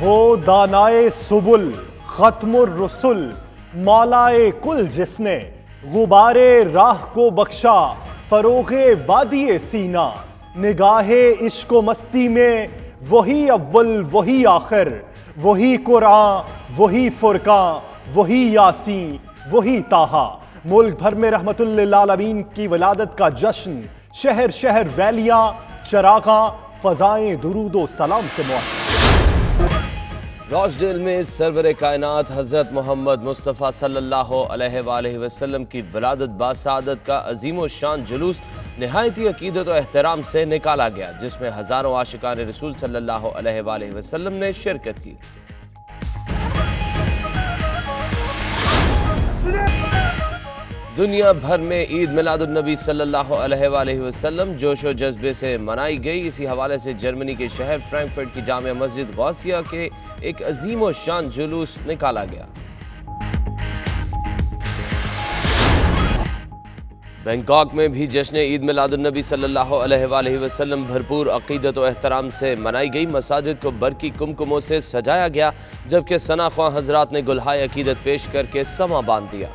वो दानाए सुबुल खत्मुर रसुल मौलाए कुल जिसने गुबारे राह को बख्शा फरोगे वादिए सीना निगाहे इश्क मस्ती में वही अव्वल वही आखिर वही कुरान वही फुरकान वही यासीन वही ताहा। मुल्क भर में रहमतुल्लिल आलमीन की विलादत का जश्न, शहर शहर रैलियां, चरागां, फजाएं दुरूदो सलाम से मुअत्तर। रॉसडेल में सरवर कायनात हज़रत मोहम्मद मुस्तफ़ा सल्लल्लाहु अलैहि वसल्लम की विलादत बासादत का अजीम शान जुलूस निहायती अकीदत और एहतराम से निकाला गया, जिसमें हज़ारों आशिकान रसूल सल्लल्लाहु अलैहि वसल्लम ने शिरकत की। दुनिया भर में ईद मिलादुन्नबी सल्लल्लाहु अलैहि वसल्लम जोश व जज्बे से मनाई गई। इसी हवाले से जर्मनी के शहर फ्रैंकफर्ट की जामिया मस्जिद गौसिया के एक अजीम व शान जुलूस निकाला गया। बैंकॉक में भी जश्न ईद मिलादुन्नबी सल्लल्लाहु अलैहि वसल्लम भरपूर अकीदत व एहतराम से मनाई गई। मसाजिद को बरकी कुमकुमों से सजाया गया, जबकि सना ख्वां हजरात ने गुलहाय अकीदत पेश करके समा बांध दिया।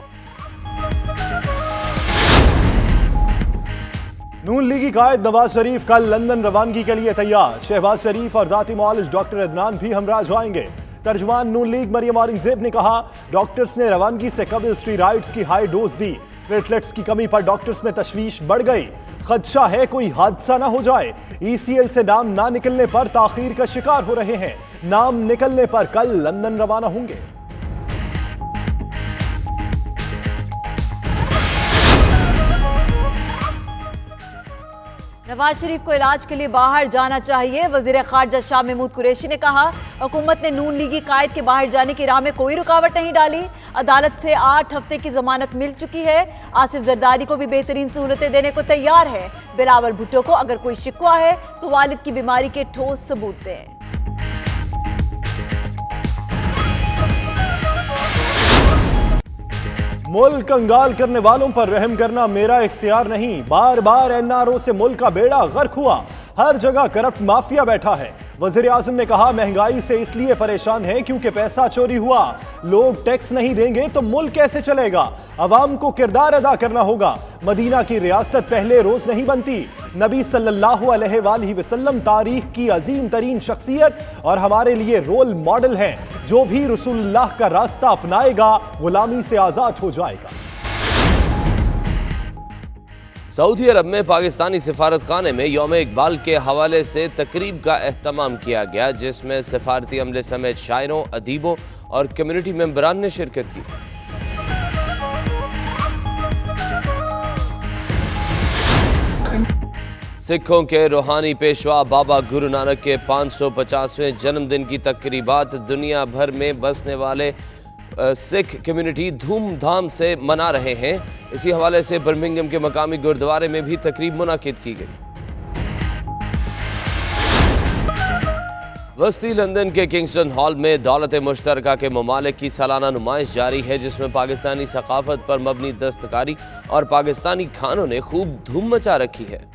नून लीगी कायद नवाज शरीफ कल लंदन रवानगी के लिए तैयार। शहबाज शरीफ और जाती मुआलिज डॉक्टर अदनान भी हमरा जाएंगे। तर्जुमान नून लीग मरियम औरंगजेब ने कहा, डॉक्टर्स ने रवानगी से कबल स्टीरॉइड्स की हाई डोज दी। प्लेटलेट्स की कमी पर डॉक्टर्स में तशवीश बढ़ गई। खदशा है कोई हादसा ना हो जाए। ECL से नाम ना निकलने पर ताखीर का शिकार हो रहे हैं। नाम निकलने पर कल लंदन रवाना होंगे। नवाज शरीफ को इलाज के लिए बाहर जाना चाहिए। वजीर खारजा शाह महमूद कुरैशी ने कहा, हुकूमत ने नून लीगी कायद के बाहर जाने की राह में कोई रुकावट नहीं डाली। अदालत से 8 हफ्ते की जमानत मिल चुकी है। आसिफ जरदारी को भी बेहतरीन सहूलतें देने को तैयार है। बिलावल भुट्टो को अगर कोई शिकवा है तो वालिद की बीमारी के ठोस सबूत दें। मुल्क कंगाल करने वालों पर रहम करना मेरा इख्तियार नहीं। बार बार NRO से मुल्क का बेड़ा गर्क हुआ। हर जगह करप्ट माफिया बैठा है। वजीर आज़म ने कहा, महंगाई से इसलिए परेशान है क्योंकि पैसा चोरी हुआ। लोग टैक्स नहीं देंगे तो मुल्क कैसे चलेगा। अवाम को किरदार अदा करना होगा। मदीना की रियासत पहले रोज नहीं बनती। नबी सल्लल्लाहु अलैहि वसल्लम तारीख की अजीम तरीन शख्सियत और हमारे लिए रोल मॉडल हैं। जो भी रसूलुल्लाह का रास्ता अपनाएगा गुलामी से आजाद हो जाएगा। सऊदी अरब में पाकिस्तानी सिफारत खाने में यौम इकबाल के हवाले से तकरीब का एहतमाम किया गया, जिसमें सिफारती अमले समेत शायरों, अदीबों और कम्युनिटी मेंबरान ने शिरकत की। सिखों के रूहानी पेशवा बाबा गुरु नानक के 550वें जन्मदिन की तकरीबात दुनिया भर में बसने वाले सिख कम्युनिटी धूमधाम से मना रहे हैं। इसी हवाले से बर्मिंघम के मकामी गुरुद्वारे में भी तकरीब मुनाकिद की गई। वस्ती लंदन के किंगस्टन हॉल में दौलत मुश्तरका के ममालिक की सालाना नुमाइश जारी है, जिसमें पाकिस्तानी सकाफत पर मबनी दस्तकारी और पाकिस्तानी खानों ने खूब धूम मचा रखी है।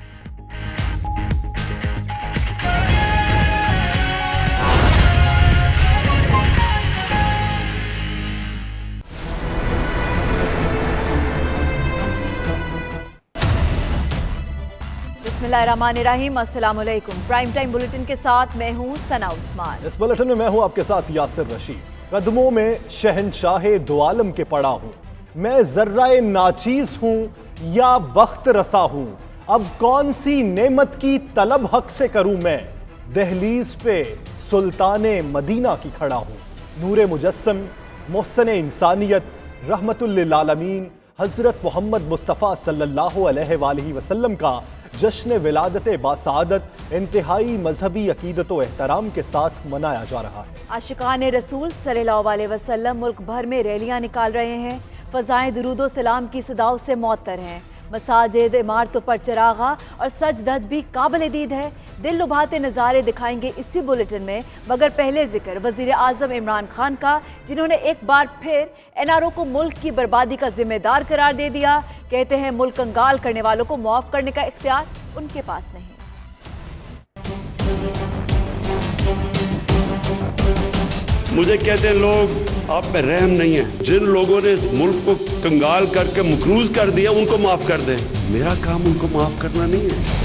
बिस्मिल्लाहिर्रहमानिर्रहीम, अस्सलाम वालेकुम। प्राइम टाइम बुलेटिन के साथ मैं हूं सना उस्मान। इस बुलेटिन में मैं हूं आपके साथ यासिर रशीद। कदमों में शहनशाहे दो आलम के पड़ा हूं। मैं जर्राए नाचीज हूं या बख्त रसा हूं। अब कौन सी नेमत की तलब हक से करूं मैं। दहलीज पे सुल्ताने मदीना की खड़ा हूं। नूरे मुजस्सम, मोहसन इंसानियत, रहमतुल्लिल आलमीन हजरत मोहम्मद मुस्तफ़ा सल्लल्लाहु अलैहि वसल्लम का जश्न विलादत बासादत इंतहाई मजहबी अकीदत व एहतराम के साथ मनाया जा रहा है। आशिकान रसूल सल्लल्लाहु अलैहि वसल्लम मुल्क भर में रैलियां निकाल रहे हैं। फ़ज़ाएं दुरूदो सलाम की सदाओं से मुअत्तर हैं। मसाजिद, इमारतों पर चरागा और सज धज भी काबिल दीद है। दिल लुभाते नज़ारे दिखाएंगे इसी बुलेटिन में, मगर पहले जिक्र वज़ीर आज़म इमरान खान का, जिन्होंने एक बार फिर NRO को मुल्क की बर्बादी का जिम्मेदार करार दे दिया। कहते हैं मुल्क कंगाल करने वालों को मुआफ़ करने का इख्तियार उनके पास नहीं। मुझे कहते हैं लोग आप में रहम नहीं है। जिन लोगों ने इस मुल्क को कंगाल करके मकरूज कर दिया उनको माफ कर दें। मेरा काम उनको माफ करना नहीं है।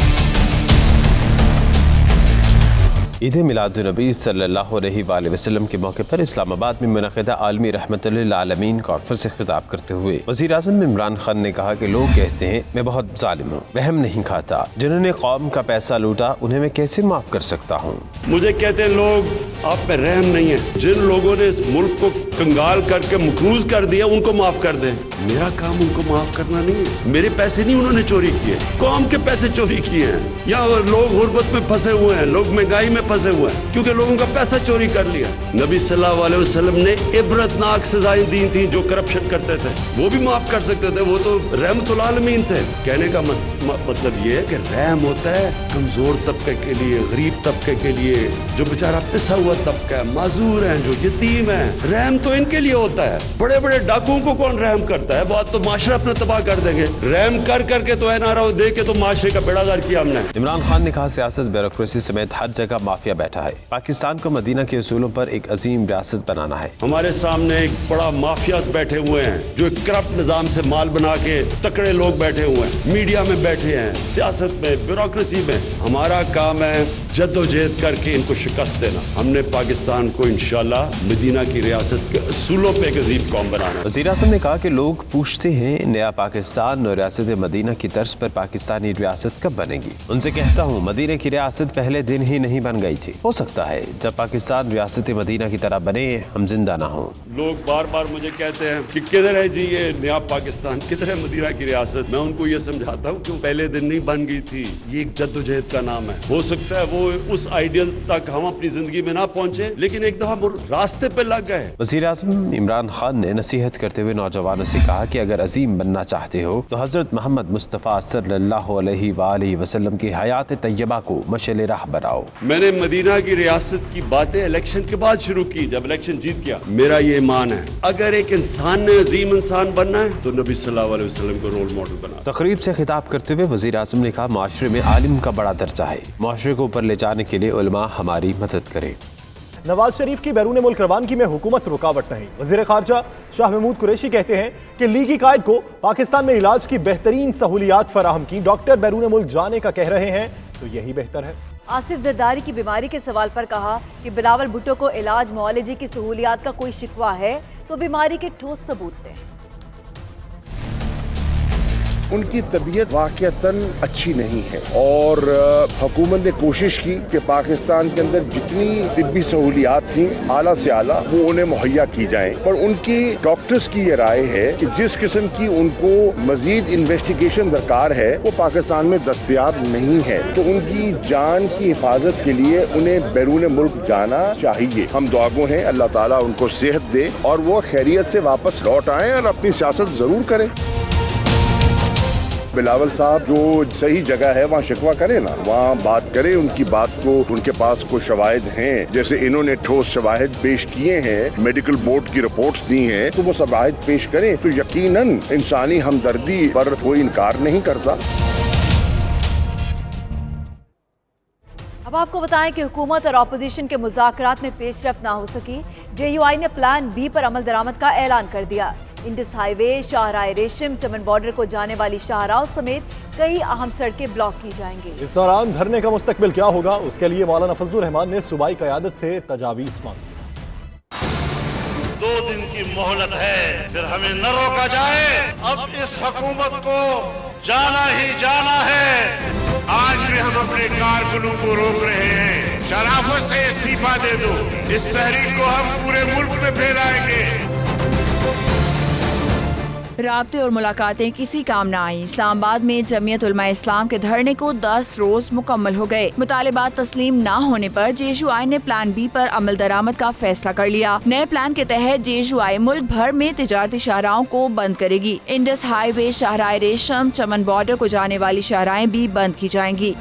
ईद मिलादुन्नबी सल्लल्लाहु अलैहि वसल्लम के मौके पर इस्लामाबाद में मुनक़िदा आलमी रहमतुल लिल आलमीन कॉन्फ्रेंस से खिताब करते हुए वज़ीर आज़म इमरान खान ने कहा कि लोग कहते हैं मैं बहुत जालिम हूँ, रहम नहीं खाता, जिन्होंने कौम का पैसा लूटा उन्हें मैं कैसे माफ़ कर सकता हूँ। मुझे कहते हैं लोग आप में रहम नहीं है। जिन लोगों ने इस मुल्क को कंगाल करके मकरूज कर दिया उनको माफ कर दें। मेरा काम उनको माफ करना नहीं है। मेरे पैसे नहीं उन्होंने चोरी किए, कौम के पैसे चोरी किए हैं। यहाँ लोग गुर्बत में फंसे हुए हैं, लोग महंगाई में फंसे हुए हैं क्योंकि लोगों का पैसा चोरी कर लिया। नबी सल्लल्लाहु अलैहि वसल्लम ने इबरतनाक सजाएं दी थी जो करप्शन करते थे, वो भी माफ कर सकते थे, वो तो रहमतुल आलमीन थे। कहने का मतलब ये है कि रहम होता है कमजोर तबके के लिए, गरीब तबके के लिए, जो बेचारा पिसा हुआ तबका है, माजूर है, जो यतीम है। रहम तो इनके लिए होता है। बड़े बड़े डाकुओं को कौन रहम करता है? बहुत तो माशरा अपना तबाह कर देंगे। रहम कर करके तो NRO दे के तो माशरे का बेड़ागर किया हमने। इमरान खान ने कहा सियासत, ब्यूरोक्रेसी समेत हर जगह माफिया बैठा है। पाकिस्तान को मदीना के उसूलों पर एक अजीम रियासत बनाना है। हमारे सामने एक बड़ा माफियाज बैठे हुए हैं जो एक करप्ट निजाम से माल बना के तकड़े लोग बैठे हुए हैं, मीडिया में बैठे हैं, सियासत में, ब्यूरोक्रेसी में। हमारा काम है जद्दोजहद करके इनको शिकस्त देना। हमने पाकिस्तान को इंशाल्लाह मदीना की रियासत के असूलों पे एक अजीब कौम बनाना। वज़ीर आज़म ने कहा कि लोग पूछते हैं नया पाकिस्तान और रियासत मदीना की तर्ज पर पाकिस्तानी रियासत कब बनेगी। उनसे कहता हूँ मदीना की रियासत पहले दिन ही नहीं बन गई थी। हो सकता है जब पाकिस्तान रियासत मदीना की तरह बने हम जिंदा ना हो। लोग बार बार मुझे कहते हैं कि किधर है जी ये नया पाकिस्तान, किधर है मदीना की रियासत। मैं उनको ये समझाता हूँ कि पहले दिन नहीं बन गई थी, ये एक जद्दोजहद का नाम है। हो सकता है वो उस आइडियल तक हम अपनी जिंदगी में ना पहुंचे, लेकिन एक दफा रास्ते पे लग गए। वज़ीर आज़म इमरान खान ने नसीहत करते हुए नौजवानों से कहा कि अगर अजीम बनना चाहते हो तो हजरत मोहम्मद मुस्तफ़ा सल्लल्लाहु अलैहि वसल्लम की हयात तैयबा को मशाल राह बनाओ। मैंने मदीना की रियासत की बातें इलेक्शन के बाद शुरू की, जब इलेक्शन जीत गया। मेरा ये ईमान है अगर एक इंसान ने अजीम इंसान बनना है तो नबी सल्लल्लाहु अलैहि वसल्लम को रोल मॉडल बना। तकरीब से खिताब करते हुए वज़ीर आज़म ने कहा माशरे में आलिम का बड़ा दर्जा है, माशरे को ऊपर ले जाने के लिए उलमा हमारी मदद करें। नवाज शरीफ की बैरून मुल्क रवानगी में हुकूमत रुकावट नहीं। वज़ीर ख़ारजा शाह महमूद कुरैशी कहते हैं कि लीगी कायद को पाकिस्तान में इलाज की बेहतरीन सहूलियात फराहम की, डॉक्टर बैरून मुल्क जाने का कह रहे हैं तो यही बेहतर है। आसिफ जरदारी की बीमारी के सवाल पर कहा कि बिलावल भुट्टो को इलाज मुआलजे की सहूलियात का कोई शिकवा है तो बीमारी के ठोस सबूत दें। उनकी तबीयत वाक़ियतन अच्छी नहीं है और हुकूमत ने कोशिश की कि पाकिस्तान के अंदर जितनी तिब्बी सहूलियात थी आला से आला वो उन्हें मुहैया की जाएं, पर उनकी डॉक्टर्स की ये राय है कि जिस किस्म की उनको मजीद इन्वेस्टिगेशन दरकार है वो पाकिस्तान में दस्तयाब नहीं है, तो उनकी जान की हिफाजत के लिए उन्हें बैरून मुल्क जाना चाहिए। हम दुआगो हैं अल्लाह ताला उनको सेहत दे और वो खैरियत से वापस लौट आएं और अपनी सियासत जरूर करें। बिलावल साहब जो सही जगह है वहाँ शिकवा करें ना, वहाँ बात करें उनकी बात को। उनके पास कोई शवाहिद हैं, जैसे इन्होंने ठोस शवाहिद पेश किए हैं, मेडिकल बोर्ड की रिपोर्ट्स दी हैं, तो वो शवाहिद पेश करें तो यकीनन इंसानी हमदर्दी पर कोई इनकार नहीं करता। अब आपको बताएं कि हुकूमत और अपोजिशन के मुज़ाकरात में पेशरफ्त ना हो सकी। JUI ने प्लान B पर अमल दरामद का ऐलान कर दिया। इंडस हाईवे, शाहराह रेशम, चमन बॉर्डर को जाने वाली शाहराहों समेत कई अहम सड़कें ब्लॉक की जाएंगी। इस दौरान धरने का मुस्तकबिल क्या होगा, उसके लिए मौलाना फजलुर रहमान ने सूबाई क़यादत से तजावीज़ मांगी। 2 दिन की मोहलत है, फिर हमें न रोका जाए। अब इस हुकूमत को जाना ही जाना है। आज भी हम अपने कारकुनों को रोक रहे हैं, शराफत से इस्तीफा दे दो। इस तहरीक को हम पूरे मुल्क में फैलाएंगे। राब्ते और मुलाकातें किसी काम न आई। इस्लामाबाद में जमीयत उलमा इस्लाम के धरने को 10 रोज मुकम्मल हो गए। मुतालिबात तस्लीम न होने पर JUI ने प्लान B पर अमल दरामद का फैसला कर लिया। नए प्लान के तहत JUI मुल्क भर में तिजारती शाहराहों को बंद करेगी। इंडस हाईवे, शाहराह रेशम, चमन बॉर्डर को जाने वाली शाहराहें भी बंद की जाएंगी।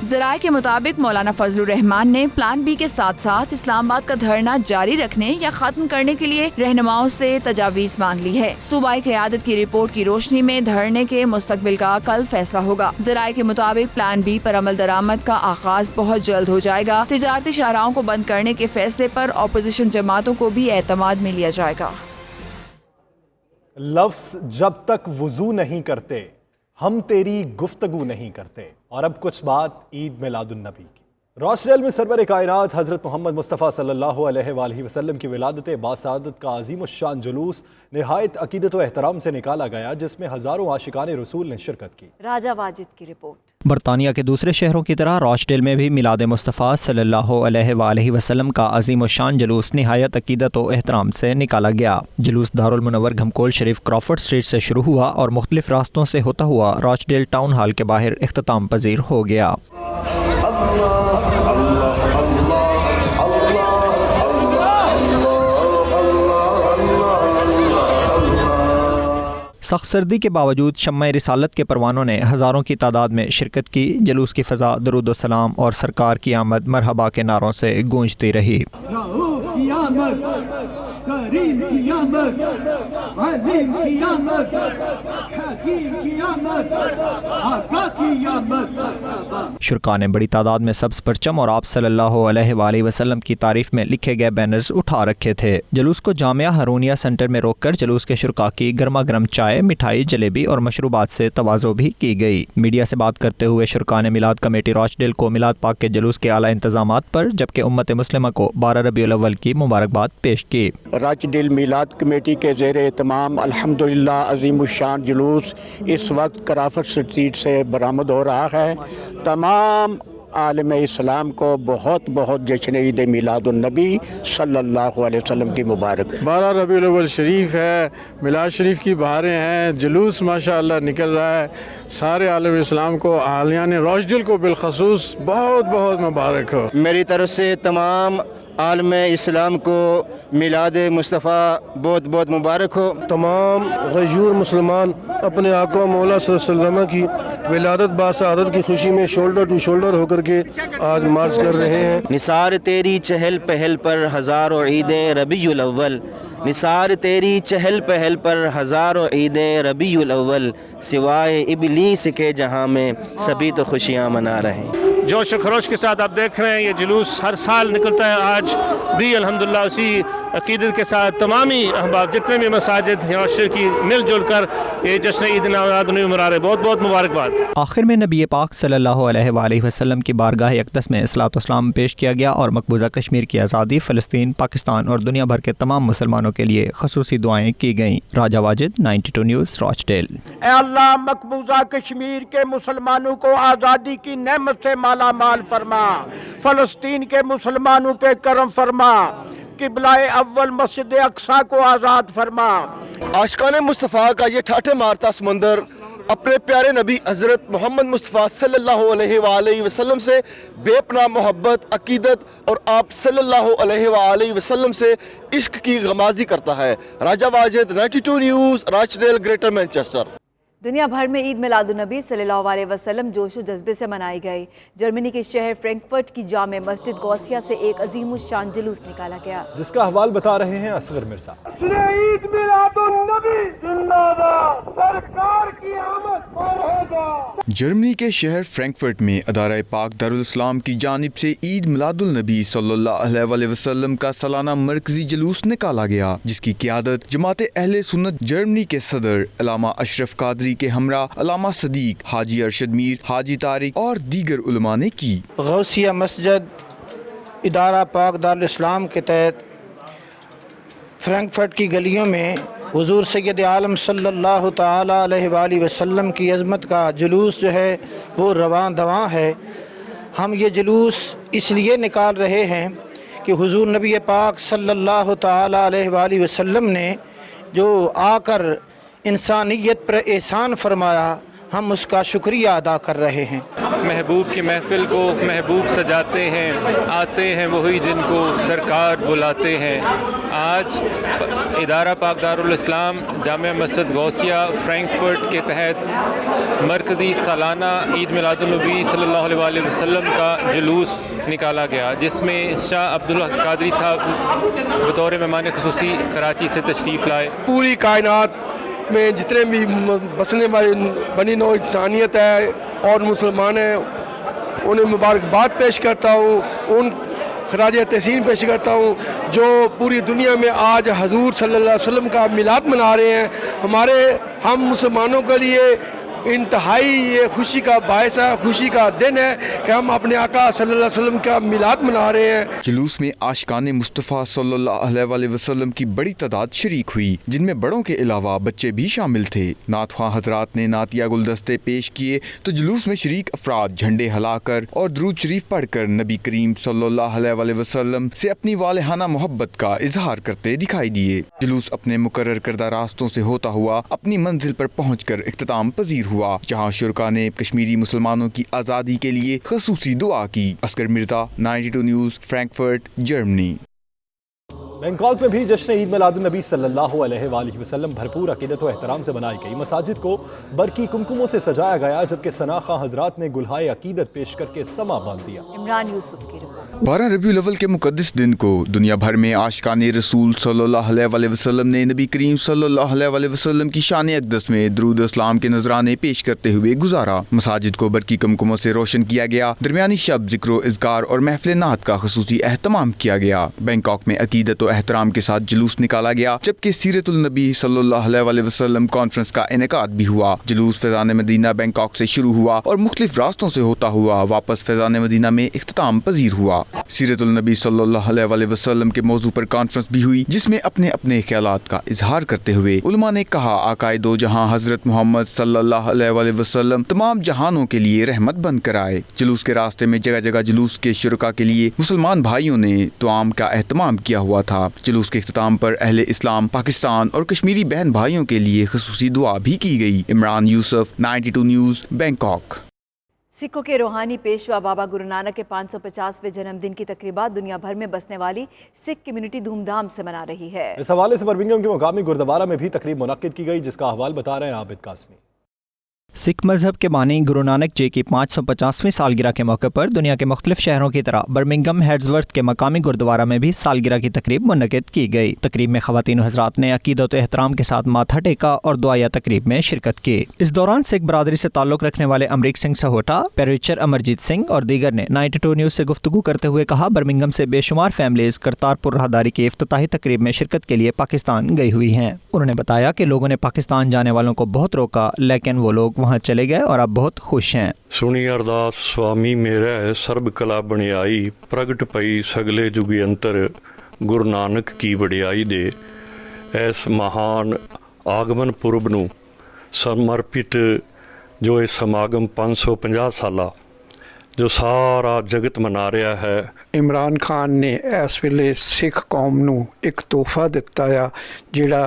ज़राए जराये के मुताबिक मौलाना फजलुर रहमान ने प्लान बी के साथ साथ इस्लामाबाद का धरना जारी रखने या खत्म करने के लिए रहनुमाओं से तजावीज मांग ली है। सूबाई क़यादत की रिपोर्ट की रोशनी में धरने के मुस्तकबिल का कल फैसला होगा। जराये के मुताबिक प्लान बी पर अमल दरामद का आगाज बहुत जल्द हो जाएगा। तिजारती शाहराहों को बंद करने के फैसले पर अपोजिशन जमातों को भी एतमाद में लिया जाएगा। लफ्ज़ जब तक वुजू नहीं करते हम तेरी गुफ्तगू नहीं करते। और अब कुछ बात ईद मिलादुन नबी की। रोशडेल में सरवर कायनात हज़रत मोहम्मद मुस्तफ़ा सल्लल्लाहु अलैहि वसल्लम की विलादत बासादत का अजीम शान जुलूस निहायत अकीदत व एहतराम से निकाला गया, जिसमें हज़ारों आशिकाने रसूल ने शिरकत की। राजा वाजिद की रिपोर्ट। बरतानिया के दूसरे शहरों की तरह रोशडेल में भी मिलाद मुस्तफ़ा सल्लल्लाहु अलैहि वसल्लम का अजीम शान जुलूस निहायत अकीदत व एहतराम से निकाला गया। जुलूस दारुल मुनव्वर घमकोल शरीफ क्रॉफर्ड स्ट्रीट से शुरू हुआ और मुख्तलिफ रास्तों से होता हुआ रोशडेल टाउन हॉल के बाहर इख्तिताम पजीर हो गया। सख्त सर्दी के बावजूद शम्मा रिसालत के परवानों ने हज़ारों की तादाद में शिरकत की। जुलूस की फ़ज़ा दरूद व सलाम और सरकार की आमद मरहबा के नारों से गूंजती रही। शुरका ने बड़ी तादाद में सब्ज़ परचम और आप सल्लल्लाहु अलैहि वसल्लम की तारीफ में लिखे गए बैनर्स उठा रखे थे। जुलूस को जामिया हरूनिया सेंटर में रोककर जुलूस के शुरका की गर्मा गर्म चाय, मिठाई, जलेबी और मशरूबात से तवाज़ो भी की गई। मीडिया से बात करते हुए शुरका ने मिलाद कमेटी रोशडेल को मिलाद पाक के जुलूस के आला इंतजामात पर जबकि उम्मत मुस्लिमा को 12 रबीउल अव्वल की मुबारकबाद पेश की। रोशडेल मिलाद कमेटी के ज़ेर एहतमाम अल्हम्दुलिल्लाह अज़ीमुश्शान जुलूस इस वक्त क्रॉफर्ड स्ट्रीट से बरामद हो रहा है। तमाम आलम इस्लाम को बहुत बहुत जश्न ईद मिलादुन नबी सल्लल्लाहु अलैहि वसल्लम की मुबारक। 12 रबीउल अव्वल शरीफ है, मिलाद शरीफ की बहारें हैं, जुलूस माशाअल्लाह निकल रहा है। सारे आलम इस्लाम को, आलियान रोशडेल को बिलखसूस बहुत बहुत मुबारक हो। मेरी तरफ से तमाम आलम इस्लाम को मिलाद मुस्तफ़ा बहुत बहुत मुबारक हो। तमाम गयूर मुसलमान अपने आका मौला सल्लल्लाहु अलैहि वसल्लम की विलादत बासादत की खुशी में शोल्डर टू शोल्डर होकर के आज मार्च कर रहे हैं। निसार तेरी चहल पहल पर हज़ारों ईदें रबीउल अव्वल, निसार तेरी चहल पहल पर हज़ारों ईदें रबीउल अव्वल, सिवाय इबलीस के जहां में सभी तो खुशियां मना रहे हैं। जोश व खरोश के साथ आप देख रहे हैं ये जुलूस हर साल निकलता है। आज भी अल्हम्दुलिल्लाह उसी अकीदत के साथ तमामी अहबाब जितने भी मसाजिद यहाँ की मिलजुल कर ये जश्न ईद मिलाद नबी मना रहे। बहुत बहुत मुबारकबाद। आखिर में नबी पाक सल्लल्लाहु अलैहि वसल्लम की बारगाह अक़दस में इस्लात व इस्लाम पेश किया गया और मकबूजा कश्मीर की आज़ादी, फ़लस्तीन, पाकिस्तान और दुनिया भर के तमाम मुसलमानों के लिए ख़ुसूसी दुआएं की गईं। राजा वाजिद, 92 न्यूज़, रोशडेल। अल्लाह मकबूजा कश्मीर के मुसलमानों को आज़ादी की नेमत से माला माल फरमा, फ़लस्तीन के मुसलमानों पे करम फरमा, किबलाए अव्वल मस्जिद अक्सा को आज़ाद फरमा। आशिकाने मुस्तफ़ा का ये ठाठे मारता समंदर अपने प्यारे नबी हज़रत मोहम्मद मुस्तफ़ा सल्लल्लाहु अलैहि वसल्लम से बेपनाह मोहब्बत, अकीदत और आप सल्लल्लाहु अलैहि वसल्लम से इश्क की गमाजी करता है। Raja Wajid, 92 News, Rochdale, Greater Manchester. दुनिया भर में ईद मिलादुन्नबी सल्लल्लाहु अलैहि वसल्लम जोश व जज्बे से मनाई गई। जर्मनी के शहर फ्रैंकफर्ट की जामे मस्जिद गौसिया से एक अजीम शान जुलूस निकाला गया, जिसका हवाल बता रहे हैं असगर मिर्जा। ईद मिलादुन्नबी जिंदाबाद, सरकार की आमद मरहबा। जर्मनी के शहर फ्रैंकफर्ट में अदारा पाक दारुल इस्लाम की जानिब से ईद मिलादुल नबी सल्लल्लाहु अलैहि वसल्लम का सालाना मरकजी जुलूस निकाला गया, जिसकी क़यादत जमात अहले सुन्नत जर्मनी के सदर अल्लामा अशरफ कादरी के हमरा अल्लामा सदीक, हाजी अरशद मीर, हाजी तारिक और दीगर उलमा ने की। गौसिया मस्जिद इदारा पाक दारुल इस्लाम के तहत फ्रैंकफर्ट की गलियों में हुजूर सैयद आलम सल्लल्लाहु ताला अलैहि वसल्लम की अज़मत का जुलूस जो है वो रवां दवां है। हम ये जुलूस इसलिए निकाल रहे हैं कि हुजूर नबी पाक सल्लल्लाहु ताला अलैहि वसल्लम ने जो आकर इंसानियत पर एहसान फरमाया हम उसका शुक्रिया अदा कर रहे हैं। महबूब की महफिल को महबूब सजाते हैं, आते हैं वही जिनको सरकार बुलाते हैं। आज इदारा पाक दारुल इस्लाम जामिया मस्जिद गौसिया फ्रैंकफर्ट के तहत मरकज़ी सालाना ईद मिलादुन्नबी सल्लल्लाहु अलैहि वसल्लम का जुलूस निकाला गया, जिसमें शाह अब्दुल कादरी साहब बतौर मेहमान ख़ुसूसी कराची से तशरीफ़ लाए। पूरी कायनात में जितने भी बसने वाली बनी नौ इंसानियत है और मुसलमान हैं, उन्हें मुबारकबाद पेश करता हूँ, उन खराज तहसीन पेश करता हूँ जो पूरी दुनिया में आज हजूर सल्लल्लाहु अलैहि वसल्लम का मिलाद मना रहे हैं। हम मुसलमानों के लिए इंतहाई ये खुशी का बायस है, खुशी का दिन है कि हम अपने आका सल्लल्लाहु अलैहि वसल्लम का मिलाद मना रहे हैं। जुलूस में आशिकाने मुस्तफ़ा सल्लल्लाहु अलैहि वसल्लम की बड़ी तादाद शरीक हुई, जिनमें बड़ों के अलावा बच्चे भी शामिल थे। नात ख्वां हजरात ने नातिया गुलदस्ते पेश किए तो जुलूस में शरीक अफराद झंडे हिलाकर और दुरूद शरीफ पढ़कर नबी करीम सल्लल्लाहु अलैहि वसल्लम से अपनी वालिहाना मोहब्बत का इजहार करते दिखाई दिए। जुलूस अपने मुकर्रर करदा रास्तों से होता हुआ अपनी मंजिल पर पहुँचकर इख्तिताम पजीर हुआ, जहाँ शुरका ने कश्मीरी मुसलमानों की आज़ादी के लिए खसूसी दुआ की। Asghar Mirza, 92 news, Frankfurt, Germany. Bangkok में भी जश्न ईद मिलादुन्नबी सल्लल्लाहु अलैहि वसल्लम भरपूर अकीदत व एहतराम से मनाई गई। मसाजिद को बरकी कुमकुमों से सजाया गया, जबकि सनाखा हजरात ने गुलहाए अकीदत पेश करके समा बांध दिया। इमरान यूसुफ की रिपोर्ट। 12 रबीउल अव्वल के मुकद्दस दिन को दुनिया भर में आशिकाने रसूल सल्लल्लाहु अलैहि वसल्लम ने नबी करीम सल्लल्लाहु अलैहि वसल्लम की शान अक़दस में दुरूद इस्लाम के नजराने पेश करते हुए गुजारा। मसाजिद को बरकी कुमकुमों से रोशन किया गया। दरमियानी शब, जिक्र, इज़कार और महफिल नात का खसूसी एहतमाम किया गया। बैंकॉक में अकीदत एहतराम के साथ जुलूस निकाला गया, जबकि सीरतुल नबी सल्लल्लाहु अलैहि वसल्लम कॉन्फ्रेंस का इनेकाद भी हुआ। जुलूस फैज़ान मदीना बैंकॉक से शुरू हुआ और मुख्तलिफ रास्तों से होता हुआ वापस फैज़ान मदीना में इख्तिताम पजीर हुआ। सीरतुल नबी सल्लल्लाहु अलैहि वसल्लम के मौजू पर कॉन्फ्रेंस भी हुई, जिसमें अपने अपने ख्यालात का इजहार करते हुए उलमा ने कहा, आकाए दो जहां हजरत मोहम्मद सल्लल्लाहु अलैहि वसल्लम तमाम जहानों के लिए रहमत बन कर आए। जुलूस के रास्ते में जगह जगह जुलूस के शुरका के लिए मुसलमान भाइयों ने तुआम का एहतमाम किया हुआ था। जुलूस के इख्तिताम पर अहले इस्लाम, पाकिस्तान और कश्मीरी बहन भाइयों के लिए खसूसी दुआ भी की गई। Imran Yusuf, 92 news, Bangkok. सिखों के रूहानी पेशवा बाबा गुरु नानक के 550वें जन्मदिन की तकरीबात दुनिया भर में बसने वाली सिख कम्युनिटी धूमधाम से मना रही है। इस हवाले से बर्मिंघम के मुकामी गुरुद्वारा में भी तकरीब मुनक्किद की गई, जिसका अहवाल बता रहे हैं आबिद कासमी। सिख मजहब के बानी गुरु नानक जी की 550वीं सालगिरह के मौके पर दुनिया के मुख्तलिफ शहरों की तरह बर्मिंघम हेड्सवर्थ के मकामी गुरुद्वारा में भी सालगिरह की तकरीब मुनक्किद की गई। तकरीब में ख़वातीन हज़रात ने अकीदत व एहतराम के साथ माथा टेका और दुआया तकरीब में शिरकत की। इस दौरान सिख बरादरी से ताल्लुक़ रखने वाले अमरीक सिंह सहोटा, पेरिचर अमरजीत सिंह और दीगर ने 92 न्यूज़ से गुफ्तगू करते हुए कहा, बर्मिंघम से बेशुमार फैमिलीज करतारपुर राहदारी की इफ्तिताही तकरीब में शिरकत के लिए पाकिस्तान गई हुई हैं। उन्होंने बताया कि लोगों ने पाकिस्तान जाने वालों को बहुत रोका, लेकिन वो लोग वहाँ चले गए और अब बहुत खुश हैं। सुनी अरदास स्वामी मेरा सर्ब कला बनियाई, प्रगट पई सगले जुगे अंतर, गुरु नानक की वडियाई दे। इस महान आगमन पुरब ਨੂੰ समर्पित जो ਇਹ ਸਮਾਗਮ 550 ਸਾਲਾ जो सारा जगत मना रहा है। इमरान खान ने इस वेले सिख कौम ਨੂੰ एक तोहफा दिता आ, ਜਿਹੜਾ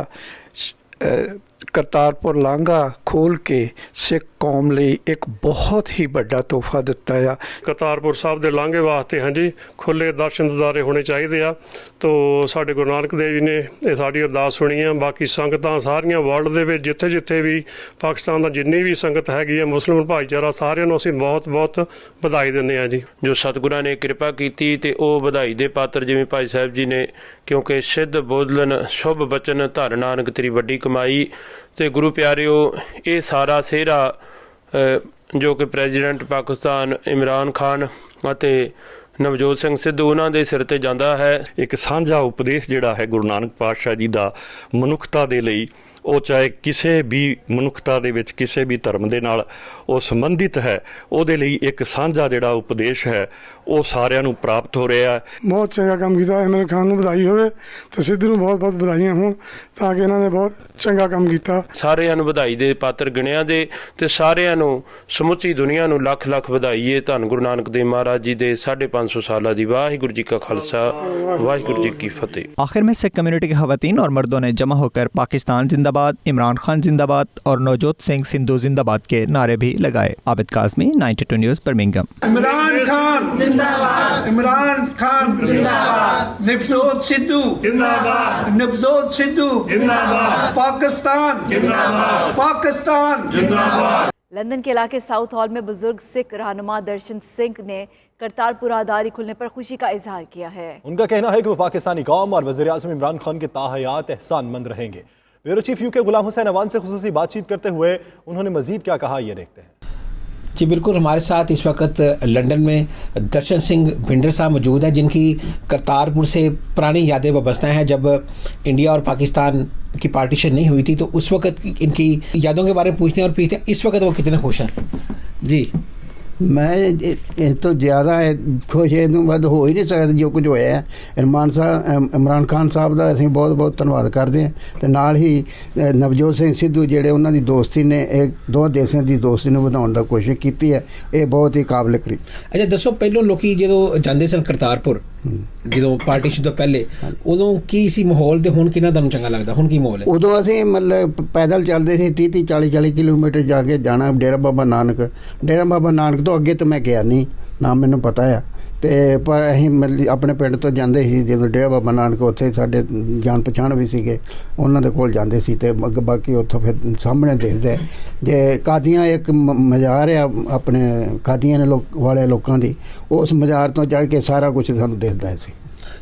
करतारपुर लांघा खोल के सिख कौम ਲਈ एक बहुत ही बड़ा तोहफा दिता ਆ। ਕਰਤਾਰਪੁਰ ਸਾਹਿਬ ਦੇ ਲਾਂਘੇ ਵਾਸਤੇ ਹਾਂਜੀ ਖੁੱਲੇ ਦਰਸ਼ਨ ਦਿਦਾਰੇ ਹੋਣੇ ਚਾਹੀਦੇ ਆ। ਤੋ ਸਾਡੇ ਗੁਰੂ ਨਾਨਕ ਦੇਵ ਜੀ ਨੇ ਇਹ ਸਾਡੀ ਅਰਦਾਸ ਸੁਣੀ ਆ। ਬਾਕੀ ਸੰਗਤਾਂ ਸਾਰੀਆਂ ਵਰਲਡ ਦੇ ਵਿੱਚ ਜਿੱਥੇ ਜਿੱਥੇ ਵੀ ਪਾਕਿਸਤਾਨ ਦਾ ਜਿੰਨੀ ਵੀ ਸੰਗਤ ਹੈਗੀ ਆ, ਮੁਸਲਿਮ ਭਾਈਚਾਰਾ, ਸਾਰਿਆਂ ਨੂੰ ਅਸੀਂ ਬਹੁਤ ਬਹੁਤ ਵਧਾਈ ਦਿੰਦੇ ਆ ਜੀ। ਜੋ ਸਤਿਗੁਰਾਂ ਨੇ ਕਿਰਪਾ ਕੀਤੀ ਤੇ ਉਹ ਵਧਾਈ ਦੇ ਪਾਤਰ ਜਿਵੇਂ ਭਾਈ ਸਾਹਿਬ ਜੀ ਨੇ, ਕਿਉਂਕਿ ਸਿੱਧ ਬੋਲਨ ਸ਼ੁਭ ਬਚਨ ਧਰ ਨਾਨਕ ਤੇਰੀ ਵੱਡੀ ਕਮਾਈ। ਤੇ ਗੁਰੂ ਪਿਆਰਿਓ, ਇਹ ਸਾਰਾ ਸਿਹਰਾ ਜੋ ਕਿ ਪ੍ਰੈਜ਼ੀਡੈਂਟ ਪਾਕਿਸਤਾਨ ਇਮਰਾਨ ਖਾਨ ਅਤੇ ਨਵਜੋਤ ਸਿੰਘ ਸਿੱਧੂ ਉਹਨਾਂ ਦੇ ਸਿਰ ਤੇ ਜਾਂਦਾ ਹੈ। ਇੱਕ ਸਾਂਝਾ ਉਪਦੇਸ਼ ਜਿਹੜਾ ਹੈ ਗੁਰੂ ਨਾਨਕ ਪਾਤਸ਼ਾਹ ਜੀ ਦਾ ਮਨੁੱਖਤਾ ਦੇ ਲਈ, ਉਹ ਚਾਹੇ ਕਿਸੇ ਵੀ ਮਨੁੱਖਤਾ ਦੇ ਵਿੱਚ ਕਿਸੇ ਵੀ ਧਰਮ ਦੇ ਨਾਲ ਉਹ ਸੰਬੰਧਿਤ ਹੈ, ਉਹਦੇ ਲਈ ਇੱਕ ਸਾਂਝਾ ਜਿਹੜਾ ਉਪਦੇਸ਼ ਹੈ ਉਹ ਸਾਰਿਆਂ ਨੂੰ ਪ੍ਰਾਪਤ ਹੋ ਰਿਹਾ ਹੈ। ਬਹੁਤ ਚੰਗਾ ਕੰਮ ਕੀਤਾ। ਇਮਰਾਨ ਖਾਨ ਨੂੰ ਵਧਾਈ ਹੋਵੇ ਤੇ ਸਿੱਧੂ ਨੂੰ ਬਹੁਤ ਬਹੁਤ ਵਧਾਈਆਂ ਹੋਣ, ਤਾਂ ਕਿ ਇਹਨਾਂ ਨੇ ਬਹੁਤ ਚੰਗਾ ਕੰਮ ਕੀਤਾ। ਸਾਰਿਆਂ ਨੂੰ ਵਧਾਈ ਦੇ ਪਾਤਰ ਗਿਣਿਆ ਦੇ ਤੇ ਸਾਰਿਆਂ ਨੂੰ ਸਮੁੱਚੀ ਦੁਨੀਆ ਨੂੰ ਲੱਖ ਲੱਖ ਵਧਾਈ ਹੈ। ਧੰਨ ਗੁਰੂ ਨਾਨਕ ਦੇਵ ਮਹਾਰਾਜ ਜੀ ਦੇ 550 ਸਾਲਾਂ ਦੀ। ਵਾਹਿਗੁਰੂ जी का खालसा, वाहिगुरु जी की फतेह। आखिर में सिख कम्युनिटी के खवातीन और मर्दों ने जमा होकर पाकिस्तान जिंदाबाद जिंदाबाद, इमरान खान जिंदाबाद और नवजोत सिंह सिद्धू जिंदाबाद के नारे भी लगाए। Abid Kazmi, 92 News, Birmingham. इमरान खान जिंदाबाद, इमरान खान जिंदाबाद, नवजोत सिद्धू जिंदाबाद, नवजोत सिद्धू जिंदाबाद, पाकिस्तान जिंदाबाद, पाकिस्तान जिंदाबाद। लंदन के इलाके साउथ हॉल में बुजुर्ग सिख रहनुमा दर्शन सिंह ने करतारपुर आधारी खुलने पर खुशी का इजहार किया है। उनका कहना है कि वो पाकिस्तानी कौम और वज़ीर आज़म इमरान खान के ताहयात एहसानमंद रहेंगे। Bureau chief UK Ghulam Hussain Awan से खुसूसी बातचीत करते हुए उन्होंने मजीद क्या कहा, ये देखते हैं। जी बिल्कुल, हमारे साथ इस वक्त लंदन में दर्शन सिंह भिंडर साहब मौजूद हैं, जिनकी करतारपुर से पुरानी यादें वाबस्ता हैं। जब इंडिया और पाकिस्तान की पार्टीशन नहीं हुई थी तो उस वक्त इनकी यादों के बारे में पूछते हैं और पूछते हैं इस वक्त वो कितने खुश हैं। जी मैं तो ज़्यादा खुश बद हो ही नहीं सकता जो कुछ होया है। इमरान खान साहब का ਅਸੀਂ बहुत बहुत ਧੰਨਵਾਦ ਕਰਦੇ ਹਾਂ ਤੇ ਨਾਲ ਹੀ ਨਵਜੋਤ ਸਿੰਘ ਸਿੱਧੂ ਜਿਹੜੇ ਉਹਨਾਂ ਦੀ ਦੋਸਤੀ ਨੇ ਇਹ ਦੋਵਾਂ ਦੇਸ਼ਾਂ ਦੀ ਦੋਸਤੀ ਨੂੰ ਵਧਾਉਣ ਦਾ ਕੋਸ਼ਿਸ਼ ਕੀਤੀ ਹੈ, ਇਹ ਬਹੁਤ ਹੀ ਕਾਬਿਲ ਤਾਰੀਫ। ਅੱਛਾ ਦੱਸੋ, ਪਹਿਲੋਂ ਲੋਕੀ ਜਦੋਂ ਜਾਂਦੇ ਸਨ ਕਰਤਾਰਪੁਰ ਜਦੋਂ ਪਾਰਟੀਸ਼ਨ ਤੋਂ ਪਹਿਲੇ, ਉਦੋਂ ਕੀ ਸੀ ਮਾਹੌਲ ਤੇ ਹੁਣ ਕਿੰਨਾ ਤੁਹਾਨੂੰ ਚੰਗਾ ਲੱਗਦਾ? ਹੁਣ ਕੀ ਮਾਹੌਲ ਹੈ? ਉਦੋਂ ਅਸੀਂ ਮਤਲਬ ਪੈਦਲ ਚੱਲਦੇ ਸੀ 30 40 ਕਿਲੋਮੀਟਰ ਜਾ ਕੇ ਜਾਣਾ ਡੇਰਾ ਬਾਬਾ ਨਾਨਕ ਤੋਂ ਅੱਗੇ ਤਾਂ ਮੈਂ ਗਿਆ ਨਹੀਂ, ਨਾ ਮੈਨੂੰ ਪਤਾ ਆ। ਤੇ ਪਰ ਅਸੀਂ ਮਤਲਬ ਆਪਣੇ ਪਿੰਡ ਤੋਂ ਜਾਂਦੇ ਸੀ ਜਦੋਂ ਡੇਰਾ ਬਾਬਾ ਨਾਨਕ, ਉੱਥੇ ਸਾਡੇ ਜਾਣ ਪਛਾਣ ਵੀ ਸੀਗੇ, ਉਹਨਾਂ ਦੇ ਕੋਲ ਜਾਂਦੇ ਸੀ ਤੇ ਬਾਕੀ ਉੱਥੋਂ ਫਿਰ ਸਾਹਮਣੇ ਦੇਖਦੇ ਜੇ ਕਾਦੀਆਂ ਇੱਕ ਮਜ਼ਾਰ ਆ ਆਪਣੇ ਕਾਦੀਆਂ ਵਾਲੇ ਲੋਕਾਂ ਦੀ, ਉਸ ਮਜ਼ਾਰ ਤੋਂ ਚੜ੍ਹ ਕੇ ਸਾਰਾ ਕੁਝ ਸਾਨੂੰ ਦਿਖਦਾ ਸੀ।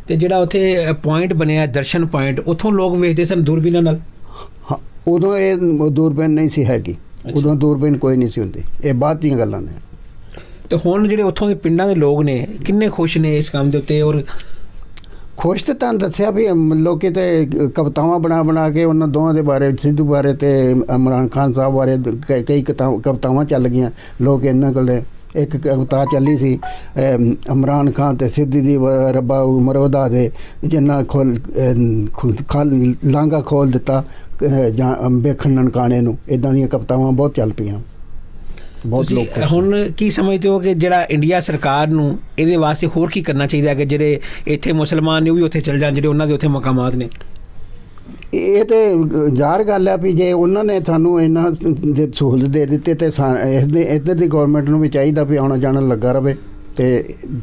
ਤੇ ਜਿਹੜਾ ਉੱਥੇ ਪੁਆਇੰਟ ਬਣਿਆ ਦਰਸ਼ਨ ਪੁਆਇੰਟ, ਉੱਥੋਂ ਲੋਕ ਵੇਖਦੇ ਸਨ ਦੂਰਬੀਨਾਂ ਨਾਲ? ਹਾਂ, ਉਦੋਂ ਇਹ ਦੂਰਬੀਨ ਨਹੀਂ ਸੀ ਹੈਗੀ, ਉਦੋਂ ਦੂਰਬੀਨ ਕੋਈ ਨਹੀਂ ਸੀ ਹੁੰਦੀ, ਇਹ ਬਾਅਦ ਦੀਆਂ ਗੱਲਾਂ ਨੇ। ਤੇ ਹੁਣ ਜਿਹੜੇ ਉੱਥੋਂ ਦੇ ਪਿੰਡਾਂ ਦੇ ਲੋਕ ਨੇ ਕਿੰਨੇ ਖੁਸ਼ ਨੇ ਇਸ ਕੰਮ ਦੇ ਉੱਤੇ? ਔਰ ਖੁਸ਼ ਤਾਂ ਤੁਹਾਨੂੰ ਦੱਸਿਆ ਵੀ ਲੋਕੀ ਤੇ ਕਵਿਤਾਵਾਂ ਬਣਾ ਕੇ ਉਹਨਾਂ ਦੋਵਾਂ ਦੇ ਬਾਰੇ, ਸਿੱਧੂ ਬਾਰੇ ਤੇ ਇਮਰਾਨ ਖਾਨ ਸਾਹਿਬ ਬਾਰੇ ਕਈ ਕਵਿਤਾਵਾਂ ਚੱਲ ਗਈਆਂ। ਲੋਕ ਇਹਨਾਂ ਕੋਲ ਇੱਕ ਕਵਿਤਾ ਚੱਲੀ ਸੀ ਇਮਰਾਨ ਖਾਨ ਤੇ ਸਿੱਧੂ ਦੀ, ਰੱਬਾ ਉਮਰ ਵਧਾ ਦੇ ਜਿੰਨਾ ਲਾਂਘਾ ਖੋਲ ਦਿੱਤਾ ਜਾਂ ਵੇਖਣ ਨਨਕਾਣੇ ਨੂੰ, ਇੱਦਾਂ ਦੀਆਂ ਕਵਿਤਾਵਾਂ ਬਹੁਤ ਚੱਲ ਪਈਆਂ। ਬਹੁਤ ਲੋਕ ਹੁਣ ਕੀ ਸਮਝਦੇ ਹੋ ਕਿ ਜਿਹੜਾ ਇੰਡੀਆ ਸਰਕਾਰ ਨੂੰ ਇਹਦੇ ਵਾਸਤੇ ਹੋਰ ਕੀ ਕਰਨਾ ਚਾਹੀਦਾ ਕਿ ਜਿਹੜੇ ਇੱਥੇ ਮੁਸਲਮਾਨ ਨੇ ਉਹ ਵੀ ਉੱਥੇ ਚਲ ਜਾਣ, ਜਿਹੜੇ ਉਹਨਾਂ ਦੇ ਉੱਥੇ ਮਕਾਮਾਤ ਨੇ? ਇਹ ਤੇ ਜ਼ਾਹਰ ਗੱਲ ਹੈ ਵੀ ਜੇ ਉਹਨਾਂ ਨੇ ਸਾਨੂੰ ਇਹਨਾਂ ਦੇ ਸਹੂਲਤ ਦੇ ਦਿੱਤੇ ਤੇ ਇੱਧਰ ਦੀ ਗੌਰਮੈਂਟ ਨੂੰ ਵੀ ਚਾਹੀਦਾ ਵੀ ਆਉਣਾ ਜਾਣਾ ਲੱਗਾ ਰਵੇ ਤੇ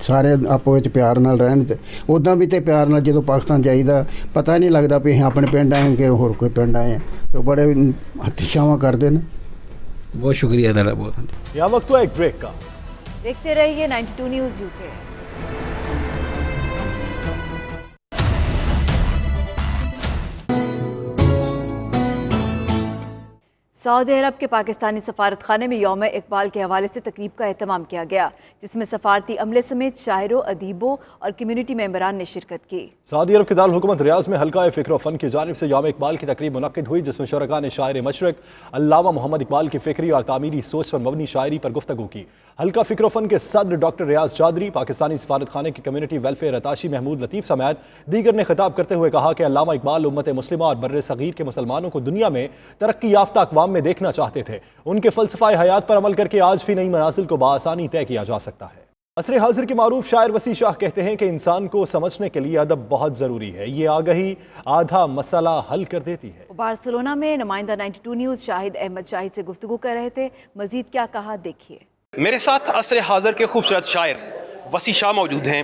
ਸਾਰੇ ਆਪੋ ਵਿੱਚ ਪਿਆਰ ਨਾਲ ਰਹਿਣ। ਤੇ ਉੱਦਾਂ ਵੀ ਤੇ ਪਿਆਰ ਨਾਲ ਜਦੋਂ ਪਾਕਿਸਤਾਨ ਜਾਈਦਾ ਪਤਾ ਨਹੀਂ ਲੱਗਦਾ ਵੀ ਅਸੀਂ ਆਪਣੇ ਪਿੰਡ ਆਏ ਕਿ ਹੋਰ ਕੋਈ ਪਿੰਡ ਆਏ ਤੇ ਬੜੇ ਹੱਥੀਸ਼ਾਵਾਂ ਕਰਦੇ ਨੇ। बहुत शुक्रिया दादा, बहुत। यहाँ वक्त हुआ एक ब्रेक का। देखते रहिए 92 न्यूज़ यूके। सऊदी अरब के पाकिस्तानी सफारत खाने में यौम इकबाल के हवाले से तकरीब का एहतमाम किया गया, जिसमें सफारती अमले समेत शायरों, अदीबों और कम्युनिटी मेंबरान ने शिरकत की। सऊदी अरब के दारुल हुकूमत रियाज में हल्का फ़िक्र व फ़न की जानिब से यौम इकबाल की तकरीब मुनक्किद हुई, जिसमें शुरका ने शायर मशरक अल्लामा मोहम्मद इकबाल की फ़िक्री और तामीरी सोच पर मबनी शायरी पर गुफ्तगू की। हल्का फ़िक्र व फ़न के सदर डॉक्टर रियाज चौधरी, पाकिस्तानी सफारत खाने के कम्युनिटी वेलफेयर अताशी महमूद लतीफ़ समेत दीगर ने खिताब करते हुए कहा कि अल्लामा इकबाल उम्मत मुस्लिमा और बर्रे सगीर के मुसलमानों को दुनिया में तरक्की याफ्ता अक़वाम में देखना चाहते थे। उनके फ़लसफ़ा हयात पर अमल करके आज भी नई मनाजिल को बाआसानी तय किया जा सकता है। असरे हाजिर के मारूफ शायर वसी शाह कहते हैं कि इंसान को समझने के लिए अदब बहुत ज़रूरी है, ये आगही आधा मसला हल कर देती है। बार्सिलोना में नुमाइंदा 92 न्यूज़ शाहिद अहमद शाहिद से गुफ्तगू कर रहे थे, मजीद क्या कहा देखिए। मेरे साथ असरे हाजिर के खूबसूरत शायर वसी शाह मौजूद हैं।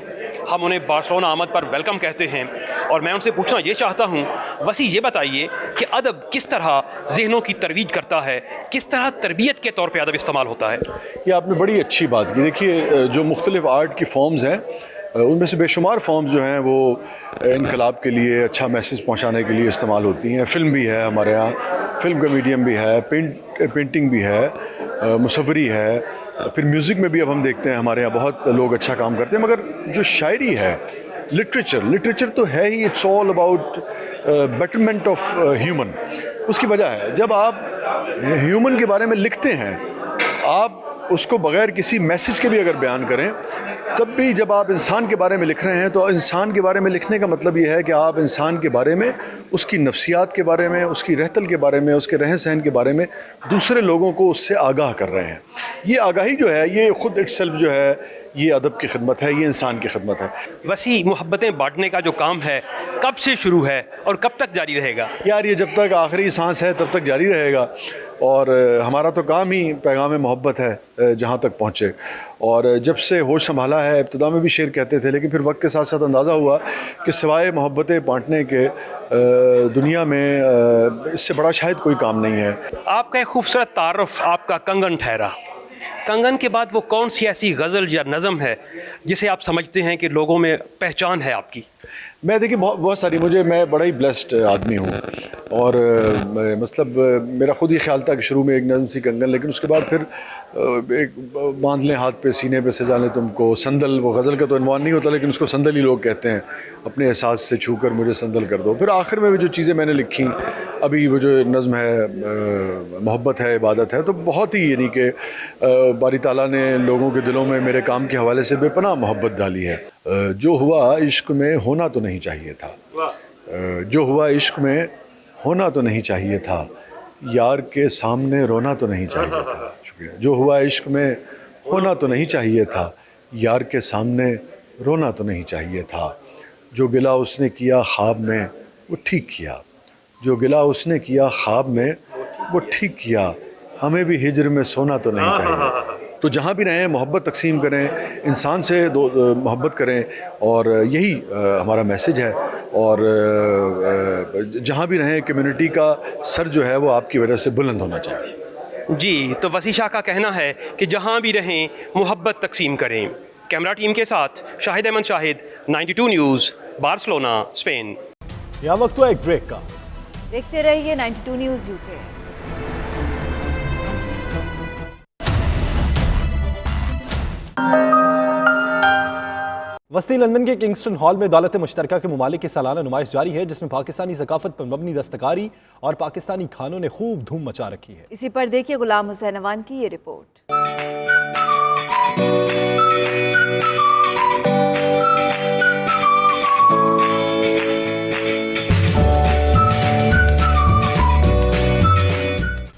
हम उन्हें बार्सिलोना आमद पर वेलकम कहते हैं और मैं उनसे पूछना ये चाहता हूँ, वसी ये बताइए कि अदब किस तरह ज़हनों की तरवीज करता है, किस तरह तरबियत के तौर पे अदब इस्तेमाल होता है? ये आपने बड़ी अच्छी बात की। देखिए, जो मुख्तलिफ आर्ट की फॉर्म्स हैं उनमें से बेशुमार फॉर्म्स जो हैं वो इनकलाब के लिए, अच्छा मैसेज पहुँचाने के लिए इस्तेमाल होती हैं। फ़िल्म भी है हमारे यहाँ, फ़िल्म का मीडियम भी है, पेंटिंग भी है, मुसव्वरी है, फिर म्यूज़िक में भी अब हम देखते हैं हमारे यहाँ बहुत लोग अच्छा काम करते हैं। मगर जो शायरी है, लिटरेचर तो है ही, it's all about betterment of human. उसकी वजह है जब आप ह्यूमन के बारे में लिखते हैं, आप उसको बग़ैर किसी मैसेज के भी अगर बयान करें, तब भी जब आप इंसान के बारे में लिख रहे हैं तो इंसान के बारे में लिखने का मतलब ये है कि आप इंसान के बारे में, उसकी नफ्सियात के बारे में, उसकी रहतल के बारे में, उसके रहन सहन के बारे में दूसरे लोगों को उससे आगाह कर रहे हैं। ये आगाही जो है ये ख़ुद इटसेल्फ जो है یہ ادب کی خدمت ہے, یہ انسان کی خدمت ہے. وسیع محبتیں بانٹنے کا جو کام ہے کب سے شروع ہے اور کب تک جاری رہے گا؟ یار یہ جب تک آخری سانس ہے تب تک جاری رہے گا, اور ہمارا تو کام ہی پیغام محبت ہے جہاں تک پہنچے. اور جب سے ہوش سنبھالا ہے, ابتدا میں بھی شعر کہتے تھے, لیکن پھر وقت کے ساتھ ساتھ اندازہ ہوا کہ سوائے محبتیں بانٹنے کے دنیا میں اس سے بڑا شاید کوئی کام نہیں ہے. آپ کا ایک خوبصورت تعارف آپ کا کنگن ٹھہرا. کنگن کے بعد وہ کون سی ایسی غزل یا نظم ہے جسے آپ سمجھتے ہیں کہ لوگوں میں پہچان ہے آپ کی؟ میں دیکھیے بہت ساری, میں بڑا ہی بلیسڈ آدمی ہوں, اور مطلب میرا خود ہی خیال تھا کہ شروع میں ایک نظم سی کنگن, لیکن اس کے بعد پھر ایک باندھ لیں ہاتھ پہ سینے پہ سجا لیں تم کو, سندل, وہ غزل کا تو عنوان نہیں ہوتا لیکن اس کو سندل ہی لوگ کہتے ہیں, اپنے احساس سے چھو کر مجھے سندل کر دو. پھر آخر میں بھی جو چیزیں میں نے لکھی, ابھی وہ جو نظم ہے محبت ہے عبادت ہے, تو بہت ہی یعنی کہ باری تعالیٰ نے لوگوں کے دلوں میں میرے کام کے حوالے سے بے پناہ محبت ڈالی ہے. جو ہوا عشق میں ہونا تو نہیں چاہیے تھا, جو ہوا عشق میں ہونا تو نہیں چاہیے تھا, یار کے سامنے رونا تو نہیں چاہیے تھا. شکریہ. جو ہوا عشق میں ہونا تو نہیں چاہیے تھا, یار کے سامنے رونا تو نہیں چاہیے تھا. جو گلا اس نے کیا خواب میں وہ ٹھیک کیا, جو گلا اس نے کیا خواب میں وہ ٹھیک کیا, ہمیں بھی ہجر میں سونا تو نہیں چاہیے. تو جہاں بھی رہیں محبت تقسیم کریں, انسان سے محبت کریں, اور یہی ہمارا میسیج ہے. اور جہاں بھی رہیں کمیونٹی کا سر جو ہے وہ آپ کی وجہ سے بلند ہونا چاہیے. جی, تو وسیع شاہ کا کہنا ہے کہ جہاں بھی رہیں محبت تقسیم کریں. کیمرہ ٹیم کے ساتھ شاہد احمد شاہد, 92 نیوز, بارسلونا, اسپین. یہاں وقت ہوا ایک بریک کا. دیکھتے رہیے 92 نیوز UK. وسطی لندن کے کنگسٹن ہال میں دولت مشترکہ کے ممالک کی سالانہ نمائش جاری ہے, جس میں پاکستانی ثقافت پر مبنی دستکاری اور پاکستانی کھانوں نے خوب دھوم مچا رکھی ہے. اسی پر دیکھیے غلام حسین اوان کی یہ رپورٹ.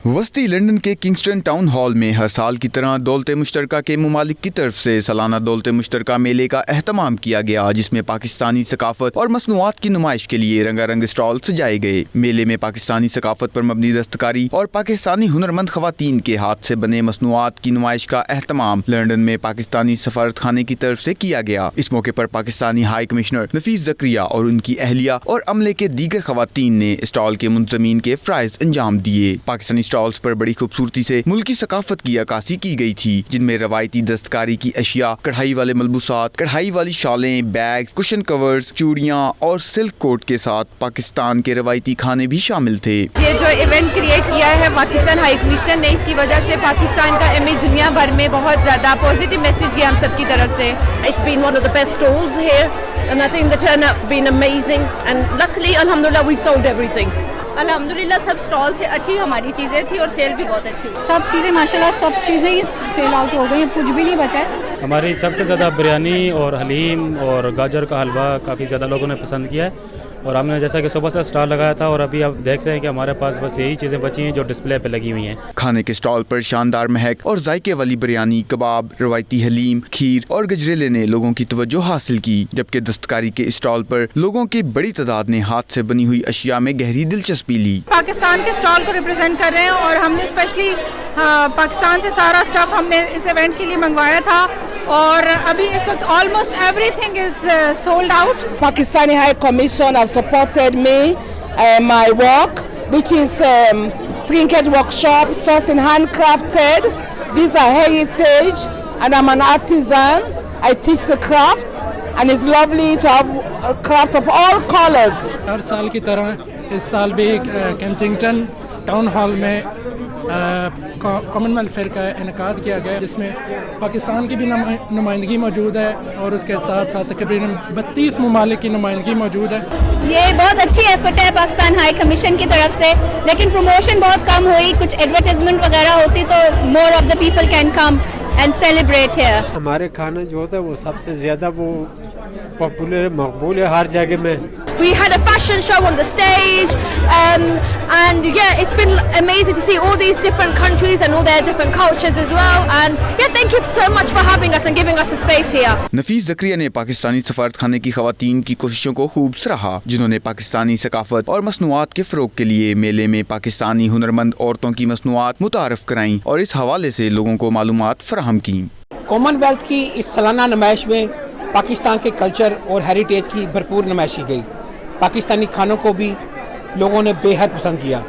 وسطی لندن کے کنگسٹن ٹاؤن ہال میں ہر سال کی طرح دولت مشترکہ کے ممالک کی طرف سے سالانہ دولت مشترکہ میلے کا اہتمام کیا گیا, جس میں پاکستانی ثقافت اور مصنوعات کی نمائش کے لیے رنگا رنگ اسٹال سجائے گئے. میلے میں پاکستانی ثقافت پر مبنی دستکاری اور پاکستانی ہنرمند خواتین کے ہاتھ سے بنے مصنوعات کی نمائش کا اہتمام لندن میں پاکستانی سفارت خانے کی طرف سے کیا گیا. اس موقع پر پاکستانی ہائی کمشنر نفیس زکریا اور ان کی اہلیہ اور عملے کے دیگر خواتین نے اسٹال کے منظمین کے فرائض انجام دیے. پاکستانی اسٹالز پر بڑی خوبصورتی سے ملکی ثقافت کی عکاسی کی گئی تھی, جن میں روایتی دستکاری کی اشیاء, کڑھائی والے ملبوسات, کڑھائی والی شالیں, بیگز, کشن کورز, چوڑیاں اور سلک کوٹ کے ساتھ پاکستان کے روایتی کھانے بھی شامل تھے. یہ جو ایونٹ کریٹ کیا ہے پاکستان ہائی کمیشن نے, اس کی وجہ سے پاکستان کا امیج دنیا بھر میں بہت زیادہ پازیٹیو میسج گیا ہم سب کی طرف سے. It's been one of the best stalls here and I think the turnout's been amazing and luckily alhamdulillah we sold everything. الحمدللہ سب سٹال سے اچھی ہماری چیزیں تھی اور سیل بھی بہت اچھی ہوئی. سب چیزیں ماشاءاللہ سب چیزیں ہی سیل آؤٹ ہو گئی, کچھ بھی نہیں بچا ہے. ہماری سب سے زیادہ بریانی اور حلیم اور گاجر کا حلوہ کافی زیادہ لوگوں نے پسند کیا ہے, اور ہم نے جیسا کہ صبح سے اسٹال لگایا تھا اور ابھی آپ دیکھ رہے ہیں کہ ہمارے پاس بس یہی چیزیں بچی ہیں جو ڈسپلے پہ لگی ہوئی ہیں. کھانے کے اسٹال پر شاندار مہک اور ذائقے والی بریانی, کباب, روایتی حلیم, کھیر اور گجریلے نے لوگوں کی توجہ حاصل کی, جبکہ دستکاری کے اسٹال پر لوگوں کی بڑی تعداد نے ہاتھ سے بنی ہوئی اشیاء میں گہری دلچسپی لی. پاکستان کے اسٹال کو ریپرزینٹ کر رہے ہیں اور ہم نے اسپیشلی پاکستان سے سارا اسٹف ہم نے اس ایونٹ کے لیے منگوایا تھا, اور ابھی اس وقت almost every thing is sold out. Pakistani High Commission have supported me my work, which is trinket workshop, sourcing handcrafted. These are heritage and I'm an artisan. I teach the craft and it's lovely to have a craft of all colors. ہر سال کی طرح اس سال بھی کینسنگٹن town hall میں common wealth fair کا انعقاد کیا گیا, جس میں پاکستان کی بھی نمائندگی موجود ہے اور اس کے ساتھ ساتھ تقریباً 32 ممالک کی نمائندگی موجود ہے. یہ بہت اچھی ایفرٹ ہے پاکستان ہائی کمیشن کی طرف سے, لیکن پروموشن بہت کم ہوئی, کچھ ایڈورٹائزمنٹ وغیرہ ہوتی تو more of the people can come and celebrate here. ہمارے کھانا جو ہوتا ہے وہ سب سے زیادہ وہ پاپولر مقبول ہے ہر جگہ میں. We had a fashion show on the stage, and yeah, it's been amazing to see all these different countries and all their different cultures as well. And yeah, thank you so much for having us and giving us the space here. नफीस ज़करिया ने पाकिस्तानी सफारत खाने की ख़वातीन की कोशिशों को खूब सराहा, जिन्होंने पाकिस्तानी सकाफत और मसनूआत के फ़रोग के लिए मेले में पाकिस्तानी हुनरमंद औरतों की मसनूआत मुतारफ़ कराईं और इस हवाले से लोगों को मालूमात फराहम की। कॉमनवेल्थ की इस सालाना नुमाइश में पाकिस्तान के कल्चर और हेरिटेज की भरपूर नुमाइश की गई। पाकिस्तानी खानों को भी लोगों ने बेहद पसंद किया।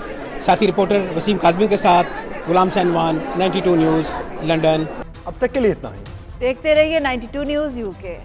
साथी रिपोर्टर वसीम काज़मी के साथ गुलाम सैनवान, 92 न्यूज़, लंदन। अब तक के लिए इतना ही। देखते रहिए 92 न्यूज़ UK।